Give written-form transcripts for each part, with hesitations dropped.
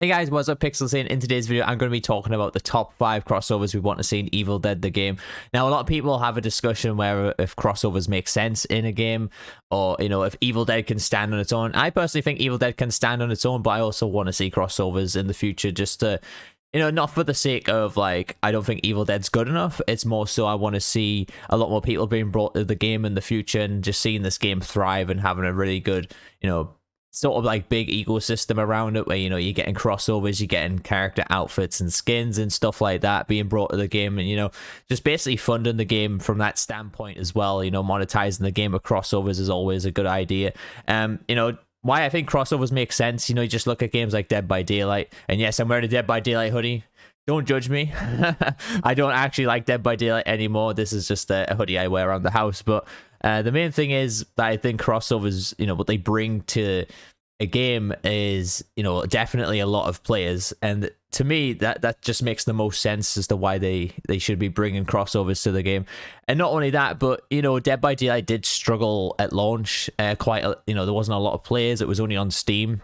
Hey guys, what's up, Pixels? In today's video, I'm going to be talking about the top 5 crossovers we want to see in Evil Dead the game. Now, a lot of people have a discussion where if crossovers make sense in a game, or if Evil Dead can stand on its own. I personally think Evil Dead can stand on its own, but I also want to see crossovers in the future, just to, not for the sake of I don't think Evil Dead's good enough. It's more so I want to see a lot more people being brought to the game in the future, and just seeing this game thrive and having a really good, sort of big ecosystem around it, where you're getting crossovers, you're getting character outfits and skins and stuff like that being brought to the game, and just basically funding the game from that standpoint as well. Monetizing the game with crossovers is always a good idea. Why I think crossovers make sense, you just look at games like Dead by Daylight, and yes, I'm wearing a Dead by Daylight hoodie. Don't judge me. I don't actually like Dead by Daylight anymore. This is just a hoodie I wear around the house. But the main thing is that I think crossovers, what they bring to a game is, definitely a lot of players. And to me, that just makes the most sense as to why they should be bringing crossovers to the game. And not only that, but, Dead by Daylight did struggle at launch. There wasn't a lot of players. It was only on Steam.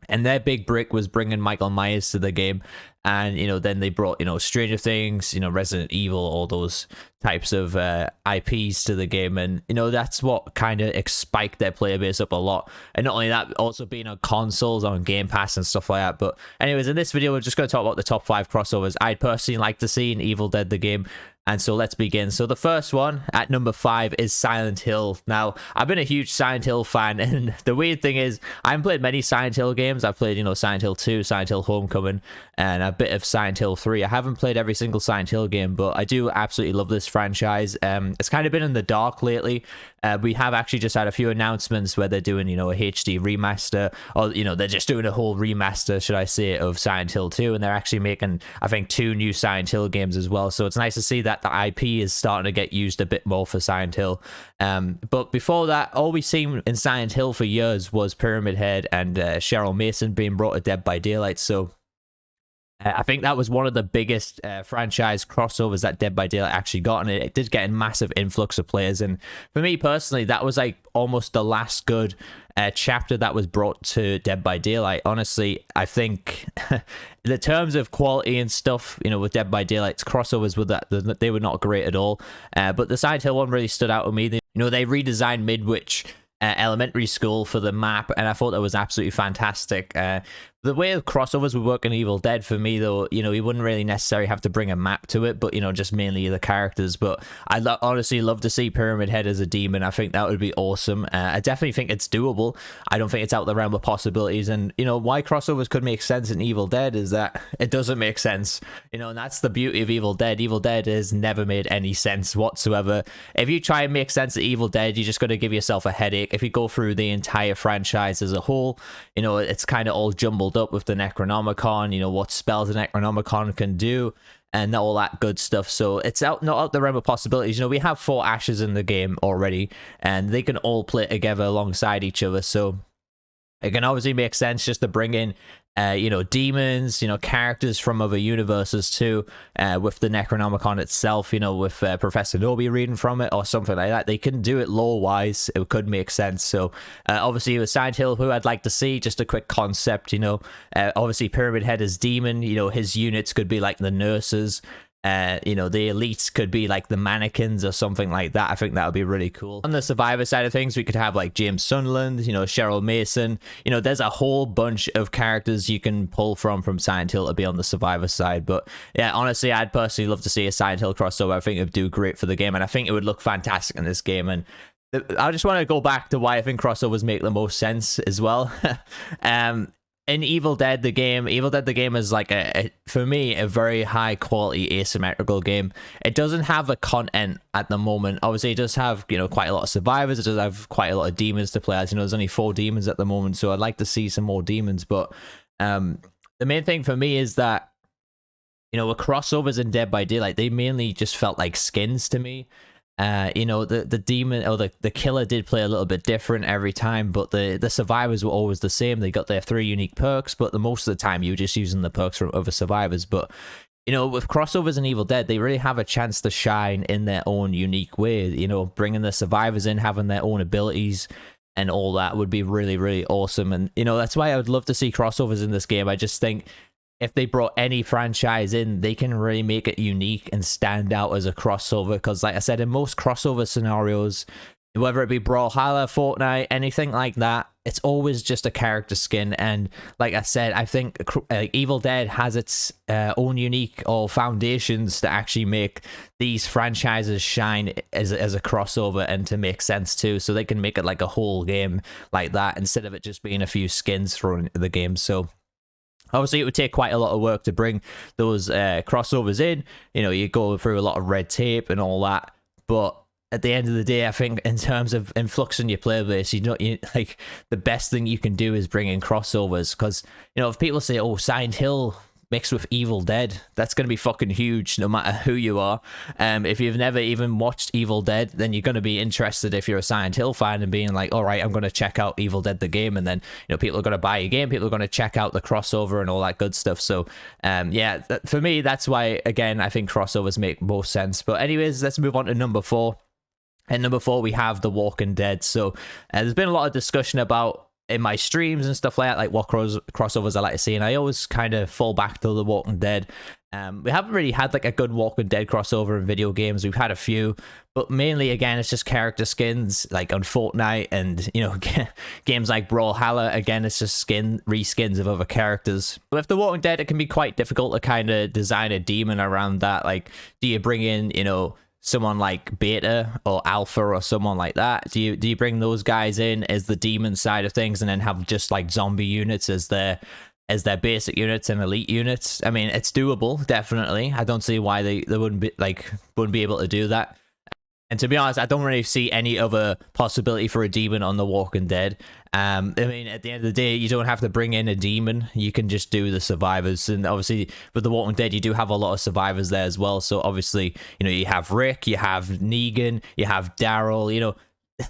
And their big brick was bringing Michael Myers to the game. And, then they brought, Stranger Things, Resident Evil, all those types of IPs to the game. And, that's what kind of spiked their player base up a lot. And not only that, also being on consoles, on Game Pass and stuff like that. But anyways, in this video, we're just going to talk about the top 5 crossovers I'd personally like to see in Evil Dead the game. And so let's begin. So the first one at number 5 is Silent Hill. Now, I've been a huge Silent Hill fan, and the weird thing is I haven't played many Silent Hill games. I've played, Silent Hill 2, Silent Hill Homecoming, and a bit of Silent Hill 3. I haven't played every single Silent Hill game, but I do absolutely love this franchise. It's kind of been in the dark lately. We have actually just had a few announcements where they're doing, a HD remaster, or, they're just doing a whole remaster, should I say, of Silent Hill 2, and they're actually making, I think, 2 new Silent Hill games as well. So it's nice to see that the IP is starting to get used a bit more for Silent Hill. But before that, all we've seen in Silent Hill for years was Pyramid Head and Cheryl Mason being brought to Dead by Daylight. So I think that was one of the biggest franchise crossovers that Dead by Daylight actually got, and it did get a massive influx of players. And for me personally, that was almost the last good chapter that was brought to Dead by Daylight. Honestly, I think the terms of quality and stuff, with Dead by Daylight's crossovers, they were not great at all. But the Silent Hill one really stood out to me. They redesigned Midwich Elementary School for the map, and I thought that was absolutely fantastic. The way the crossovers would work in Evil Dead, for me though, you wouldn't really necessarily have to bring a map to it, but just mainly the characters. But I'd honestly love to see Pyramid Head as a demon. I think that would be awesome. I definitely think it's doable. I don't think it's out the realm of possibilities. And why crossovers could make sense in Evil Dead is that it doesn't make sense. And that's the beauty of Evil Dead. Evil Dead has never made any sense whatsoever. If you try and make sense of Evil Dead, you're just going to give yourself a headache. If you go through the entire franchise as a whole, it's kind of all jumbled up with the Necronomicon, what spells the Necronomicon can do, and all that good stuff. So it's not out the realm of possibilities. We have 4 Ashes in the game already, and they can all play together alongside each other. So it can obviously make sense just to bring in demons, characters from other universes too, with the Necronomicon itself, with Professor Nobi reading from it or something like that. They can do it lore-wise. It could make sense. So obviously with Silent Hill, who I'd like to see, just a quick concept, obviously Pyramid Head is demon, his units could be like the nurses. The elites could be like the mannequins or something like that. I think that would be really cool. On the survivor side of things, we could have like James Sunderland, Cheryl Mason. There's a whole bunch of characters you can pull from Silent Hill to be on the survivor side. But yeah, honestly, I'd personally love to see a Silent Hill crossover. I think it would do great for the game, and I think it would look fantastic in this game. And I just want to go back to why I think crossovers make the most sense as well. In Evil Dead the game is for me, a very high quality asymmetrical game. It doesn't have the content at the moment. Obviously it does have quite a lot of survivors. It does have quite a lot of demons to play as. There's only 4 demons at the moment, so I'd like to see some more demons. But the main thing for me is that with crossovers in Dead by Daylight, they mainly just felt like skins to me. The demon or the killer did play a little bit different every time, but the survivors were always the same. They got their 3 unique perks, but the most of the time you were just using the perks from other survivors. But with crossovers in Evil Dead, they really have a chance to shine in their own unique way. Bringing the survivors in, having their own abilities, and all that would be really, really awesome. And, you know, that's why I would love to see crossovers in this game. I just think if they brought any franchise in, they can really make it unique and stand out as a crossover. Because like I said, in most crossover scenarios, whether it be Brawlhalla, Fortnite, anything like that, it's always just a character skin. And like I said, I think Evil Dead has its own unique or foundations to actually make these franchises shine as a crossover and to make sense too. So they can make it like a whole game like that instead of it just being a few skins thrown into the game. So obviously, it would take quite a lot of work to bring those crossovers in. You know, you go through a lot of red tape and all that. But at the end of the day, I think in terms of influxing your player base, like the best thing you can do is bring in crossovers. Because, you know, if people say, oh, Silent Hill mixed with Evil Dead, that's going to be fucking huge no matter who you are. If you've never even watched Evil Dead, then you're going to be interested if you're a Silent Hill fan and being like, all right, I'm going to check out Evil Dead the game. And then, you know, people are going to buy a game, people are going to check out the crossover and all that good stuff. So yeah, for me, that's why, again, I think crossovers make most sense. But anyways, let's move on to number 4. And number 4, we have The Walking Dead. So there's been a lot of discussion about in my streams and stuff like that, like what crossovers I like to see, and I always kind of fall back to The Walking Dead. We haven't really had like a good Walking Dead crossover in video games. We've had a few, but mainly, again, it's just character skins like on Fortnite and, you know, games like Brawlhalla. Again, it's just reskins of other characters. With The Walking Dead, it can be quite difficult to kind of design a demon around that. Like, do you bring in, you know, someone like Beta or Alpha or someone like that? Do you bring those guys in as the demon side of things and then have just like zombie units as their basic units and elite units? I mean, it's doable, definitely. I don't see why they wouldn't be able to do that. And to be honest, I don't really see any other possibility for a demon on The Walking Dead. I mean, at the end of the day, you don't have to bring in a demon. You can just do the survivors. And obviously, with The Walking Dead, you do have a lot of survivors there as well. So obviously, you know, you have Rick, you have Negan, you have Daryl, you know,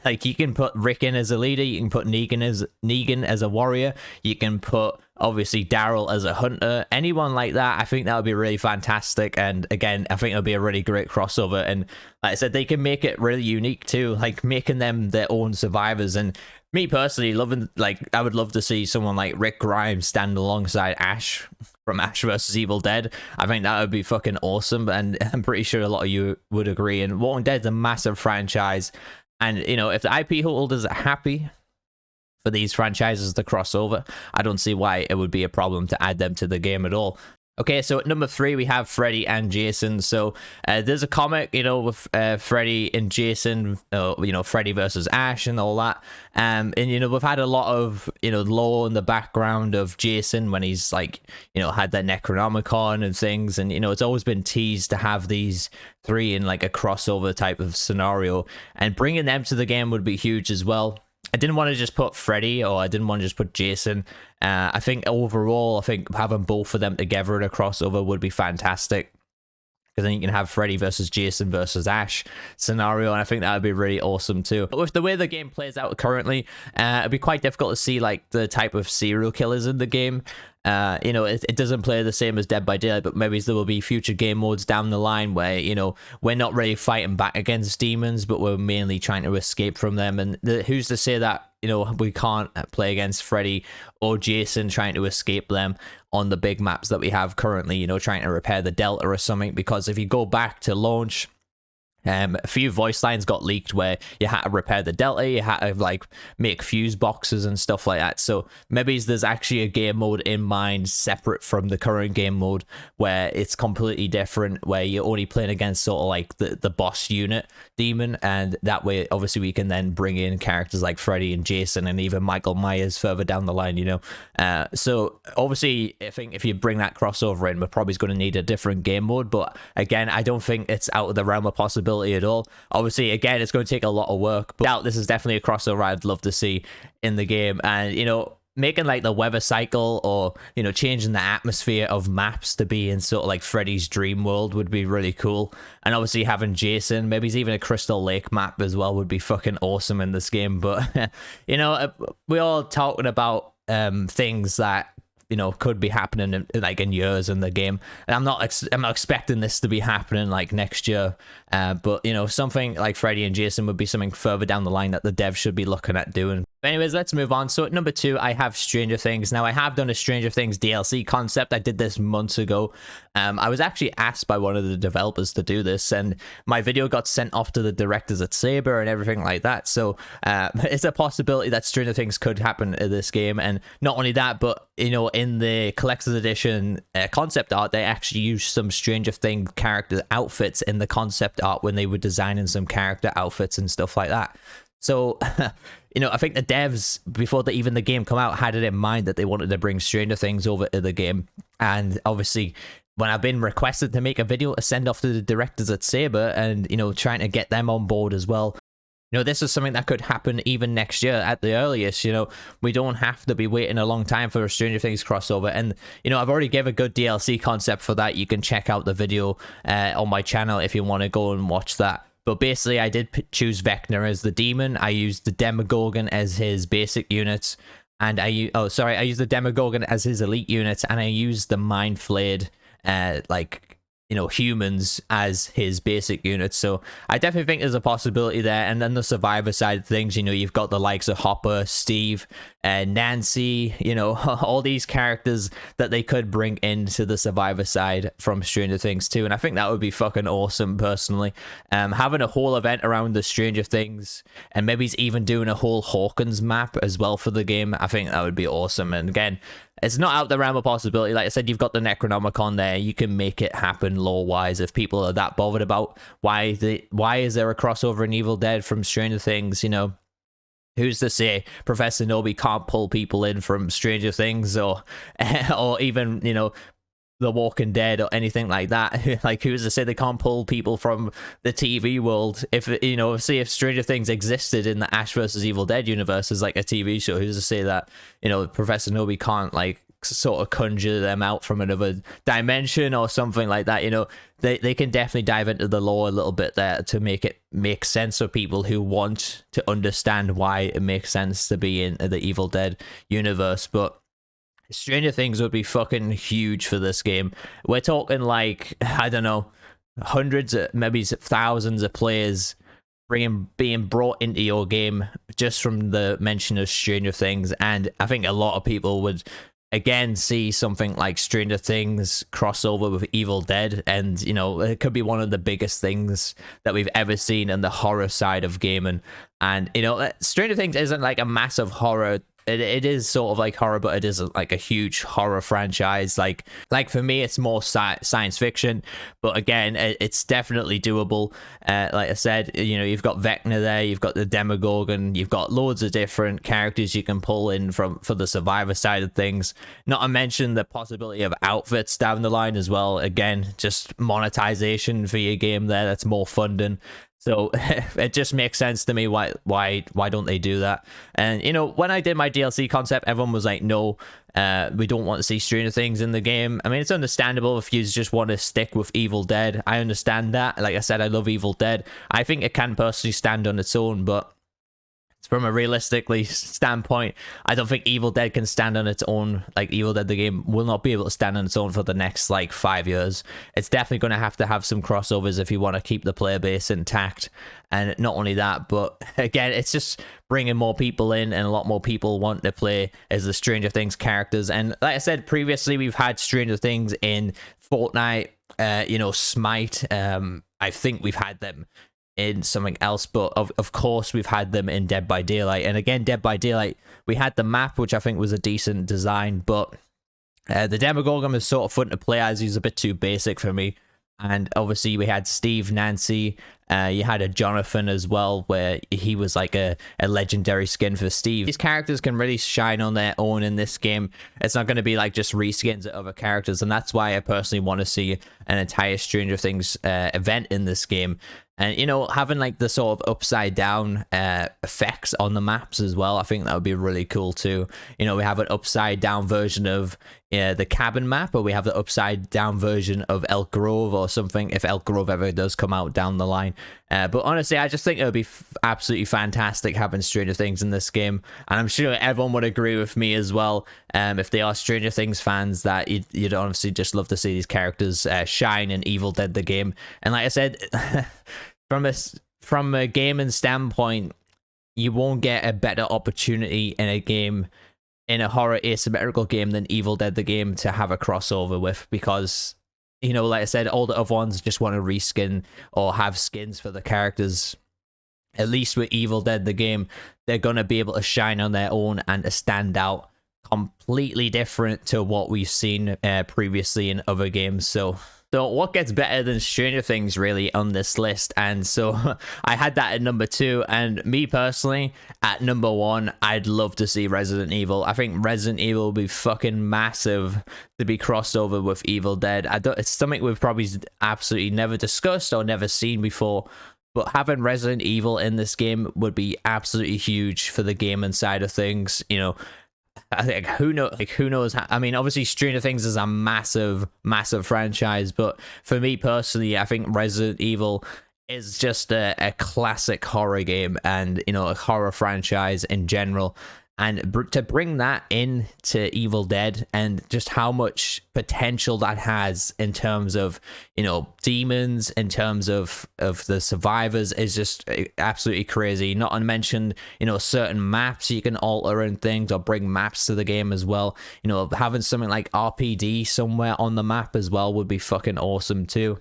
like you can put Rick in as a leader, you can put Negan as a warrior, you can put obviously Daryl as a hunter, anyone like that. I think that would be really fantastic. And again, I think it'll be a really great crossover. And like I said, they can make it really unique too, like making them their own survivors. And me personally, I would love to see someone like Rick Grimes stand alongside Ash from Ash vs Evil Dead. I think that would be fucking awesome, and I'm pretty sure a lot of you would agree. And Walking Dead's a massive franchise, and you know, if the IP holders are happy for these franchises to cross over, I don't see why it would be a problem to add them to the game at all. Okay, so at number 3, we have Freddy and Jason. So there's a comic, you know, with Freddy and Jason, you know, Freddy versus Ash and all that. And, you know, we've had a lot of, you know, lore in the background of Jason when he's like, you know, had that Necronomicon and things. And, you know, it's always been teased to have these 3 in like a crossover type of scenario. And bringing them to the game would be huge as well. I didn't want to just put Freddy, or I didn't want to just put Jason. I think overall, I think having both of them together in a crossover would be fantastic. Because then you can have Freddy versus Jason versus Ash scenario, and I think that would be really awesome too. But with the way the game plays out currently, it'd be quite difficult to see like the type of serial killers in the game. You know, it doesn't play the same as Dead by Daylight, but maybe there will be future game modes down the line where, you know, we're not really fighting back against demons, but we're mainly trying to escape from them. And who's to say that, you know, we can't play against Freddy or Jason trying to escape them on the big maps that we have currently, you know, trying to repair the Delta or something. Because if you go back to launch, a few voice lines got leaked where you had to repair the Delta, you had to like make fuse boxes and stuff like that. So maybe there's actually a game mode in mind separate from the current game mode where it's completely different, where you're only playing against sort of like the boss unit demon, and that way obviously we can then bring in characters like Freddy and Jason and even Michael Myers further down the line, you know. So obviously I think if you bring that crossover in, we're probably going to need a different game mode, but again, I don't think it's out of the realm of possibility at all. Obviously, again, it's going to take a lot of work, but this is definitely a crossover I'd love to see in the game. And, you know, making like the weather cycle, or, you know, changing the atmosphere of maps to be in sort of like Freddy's dream world would be really cool. And obviously having Jason, maybe even a Crystal Lake map as well, would be fucking awesome in this game. But you know, we're all talking about things that, you know, could be happening in years in the game, and I'm not expecting this to be happening like next year, but you know, something like Freddy and Jason would be something further down the line that the devs should be looking at doing. But anyways, let's move on. So at number 2, I have Stranger Things. Now, I have done a Stranger Things DLC concept. I did this months ago. I was actually asked by one of the developers to do this, and my video got sent off to the directors at Saber and everything like that. So it's a possibility that Stranger Things could happen in this game. And not only that, but you know, in the collector's edition concept art, they actually used some Stranger Things character outfits in the concept art when they were designing some character outfits and stuff like that. So, you know, I think the devs, before even the game come out, had it in mind that they wanted to bring Stranger Things over to the game. And obviously, when I've been requested to make a video to send off to the directors at Saber and, you know, trying to get them on board as well, you know, this is something that could happen even next year at the earliest. You know, we don't have to be waiting a long time for a Stranger Things crossover. And, you know, I've already gave a good DLC concept for that. You can check out the video on my channel if you want to go and watch that. But basically, I did choose Vecna as the demon. I used the Demogorgon as his basic units. And I used the Demogorgon as his elite units. And I used the Mind Flayed, you know, humans as his basic units. So I definitely think there's a possibility there. And then the survivor side of things, you know, you've got the likes of Hopper, Steve, Nancy, you know, all these characters that they could bring into the survivor side from Stranger Things too. And I think that would be fucking awesome personally. Having a whole event around the Stranger Things, and maybe he's even doing a whole Hawkins map as well for the game. I think that would be awesome. And again, it's not out the realm of possibility. Like I said, you've got the Necronomicon there. You can make it happen lore-wise if people are that bothered about why is there a crossover in Evil Dead from Stranger Things, you know? Who's to say Professor Nobi can't pull people in from Stranger Things or even, you know, The Walking Dead or anything like that? Like, who's to say they can't pull people from the TV world? If, you know, see if Stranger Things existed in the Ash versus Evil Dead universe as like a TV show, who's to say that, you know, Professor Nobi can't like sort of conjure them out from another dimension or something like that? You know, they can definitely dive into the lore a little bit there to make it make sense for people who want to understand why it makes sense to be in the Evil Dead universe. But Stranger Things would be fucking huge for this game. We're talking like, I don't know, hundreds, maybe thousands of players being brought into your game just from the mention of Stranger Things. And I think a lot of people would again see something like Stranger Things crossover with Evil Dead, and you know, it could be one of the biggest things that we've ever seen in the horror side of gaming. And you know, Stranger Things isn't like a massive horror. It is sort of like horror, but it isn't like a huge horror franchise. Like for me, it's more science fiction, but again, it's definitely doable. Like I said, you know, you've got Vecna there, you've got the Demogorgon, you've got loads of different characters you can pull in for the survivor side of things. Not to mention the possibility of outfits down the line as well. Again, just monetization for your game there. That's more funding. So it just makes sense to me why don't they do that? And you know, when I did my DLC concept, everyone was like, no, we don't want to see Stranger Things in the game. I mean, it's understandable if you just want to stick with Evil Dead. I understand that. Like I said, I love Evil Dead. I think it can personally stand on its own, but from a realistically standpoint, I don't think Evil Dead can stand on its own. Like, Evil Dead the game will not be able to stand on its own for the next like 5 years. It's definitely going to have some crossovers if you want to keep the player base intact. And not only that, but again, it's just bringing more people in, and a lot more people want to play as the Stranger Things characters. And like I said previously, we've had Stranger Things in Fortnite, you know, Smite. I think we've had them in something else, but of course we've had them in Dead by Daylight. And again, Dead by Daylight, we had the map, which I think was a decent design, but the Demogorgon was sort of fun to play as. He's a bit too basic for me. And obviously we had Steve, Nancy, you had a Jonathan as well, where he was like a legendary skin for Steve. These characters can really shine on their own in this game. It's not going to be like just reskins of other characters, and that's why I personally want to see an entire Stranger Things event in this game. And, you know, having like the sort of upside down effects on the maps as well, I think that would be really cool too. You know, we have an upside down version of the cabin map, or we have the upside down version of Elk Grove or something, if Elk Grove ever does come out down the line. But honestly, I just think it would be absolutely fantastic having Stranger Things in this game. And I'm sure everyone would agree with me as well, if they are Stranger Things fans, that you'd honestly just love to see these characters shine in Evil Dead the game. And like I said, from a gaming standpoint, you won't get a better opportunity in a game, in a horror asymmetrical game, than Evil Dead the game to have a crossover with, because, you know, like I said, all the other ones just want to reskin or have skins for the characters. At least with Evil Dead the game, they're going to be able to shine on their own and to stand out completely different to what we've seen previously in other games. So what gets better than Stranger Things really on this list? And so I had that at number 2, and me personally at number 1, I'd love to see Resident Evil. I think Resident Evil would be fucking massive to be crossed over with Evil Dead. It's something we've probably absolutely never discussed or never seen before, but having Resident Evil in this game would be absolutely huge for the gaming side of things. You know, I think who knows? I mean, obviously, Stranger Things is a massive franchise, but for me personally, I think Resident Evil is just a classic horror game, and, you know, a horror franchise in general. And to bring that into Evil Dead, and just how much potential that has in terms of, you know, demons, in terms of the survivors, is just absolutely crazy. Not unmentioned, you know, certain maps you can alter and things, or bring maps to the game as well. You know, having something like RPD somewhere on the map as well would be fucking awesome too.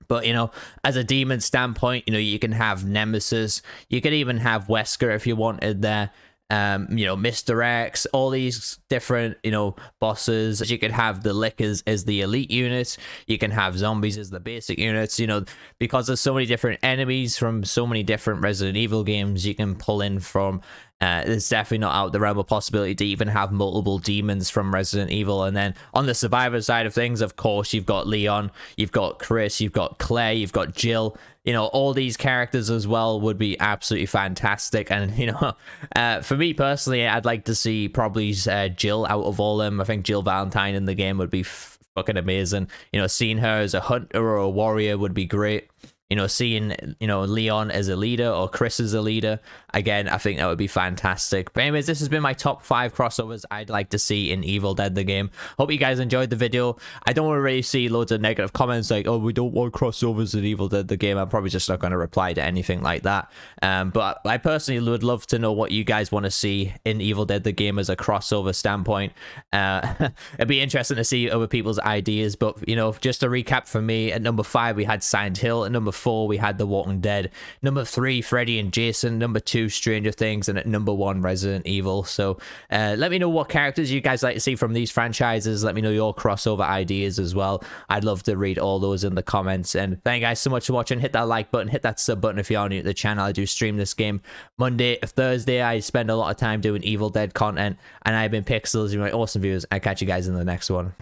But, you know, as a demon standpoint, you know, you can have Nemesis, you could even have Wesker if you wanted there. You know, Mr. X, all these different, you know, bosses. You could have the Lickers as the elite units. You can have zombies as the basic units, you know, because there's so many different enemies from so many different Resident Evil games you can pull in from. It's definitely not out the realm of possibility to even have multiple demons from Resident Evil. And then on the survivor side of things, of course, you've got Leon, you've got Chris, you've got Claire, you've got Jill. You know, all these characters as well would be absolutely fantastic. And, you know, for me personally, I'd like to see probably Jill out of all of them. I think Jill Valentine in the game would be fucking amazing. You know, seeing her as a hunter or a warrior would be great. You know, seeing, you know, Leon as a leader or Chris as a leader, again, I think that would be fantastic. But anyways, this has been my top 5 crossovers I'd like to see in Evil Dead the game. Hope you guys enjoyed the video. I don't want to really see loads of negative comments like, oh, we don't want crossovers in Evil Dead the game. I'm probably just not going to reply to anything like that. But I personally would love to know what you guys want to see in Evil Dead the game as a crossover standpoint. It'd be interesting to see other people's ideas. But, you know, just to recap for me, at number 5, we had Silent Hill. At number 4, we had The Walking Dead. Number 3, Freddy and Jason. Number 2, Stranger Things. And at number 1, Resident Evil. So let me know what characters you guys like to see from these franchises. Let me know your crossover ideas as well. I'd love to read all those in the comments. And thank you guys so much for watching. Hit that like button, hit that sub button if you are new to the channel. I do stream this game Monday to Thursday. I spend a lot of time doing Evil Dead content, and I've been Pixels. You're my awesome viewers. I'll catch you guys in the next one.